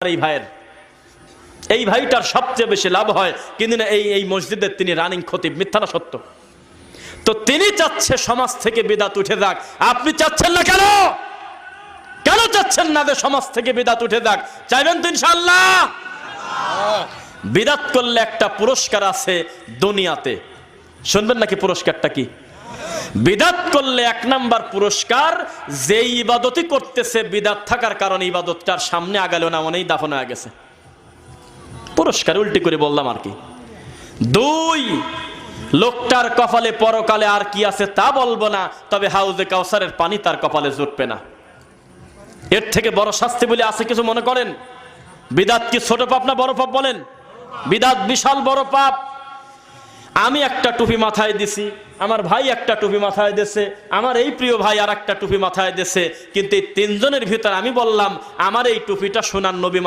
এই ভাইটার সবচেয়ে বেশি লাভ হয়, কিন্তু এই মসজিদের তিনি রানিং খতিব, মিথ্যা না সত্য? তো তিনি চাচ্ছে সমাজ থেকে বিদআত উঠে যাক, আপনি চাচ্ছেন না কেন? কেন চাচ্ছেন না যে সমাজ থেকে বিদআত উঠে যাক? চাইবেন তো ইনশাআল্লাহ? বিদআত করলে একটা পুরস্কার আছে দুনিয়াতে, শুনবেন নাকি পুরস্কারটা কি? বিদআত করলে 1 নাম্বার পুরস্কার, যে ইবাদতই করতেছে বিদআত থাকার কারণে ইবাদতটার সামনে আগালো না, মনেই দাফন হয়ে গেছে। পুরস্কার উল্টি করে বললাম আর কি। 2, লোকটার কপালে পরকালে আর কি আছে তা বলবো না, তবে হাউজে কাউসারের পানি তার কপালে জুটবে না। এর থেকে বড় শাস্তি বলে আছে কিছু মনে করেন? বিদআত কি ছোট পাপ না বড় পাপ বলেন? বিদআত বিশাল বড় পাপ। আমি একটা টুপি মাথায় দিছি, আমার ভাই একটা টুপি মাথায় দিয়েছে, আমার এই প্রিয় ভাই আর একটা টুপি মাথায় দিয়েছে, কিন্তু এই 3 জনের ভিতর আমি বললাম আমার এই টুপিটা সোনার নবী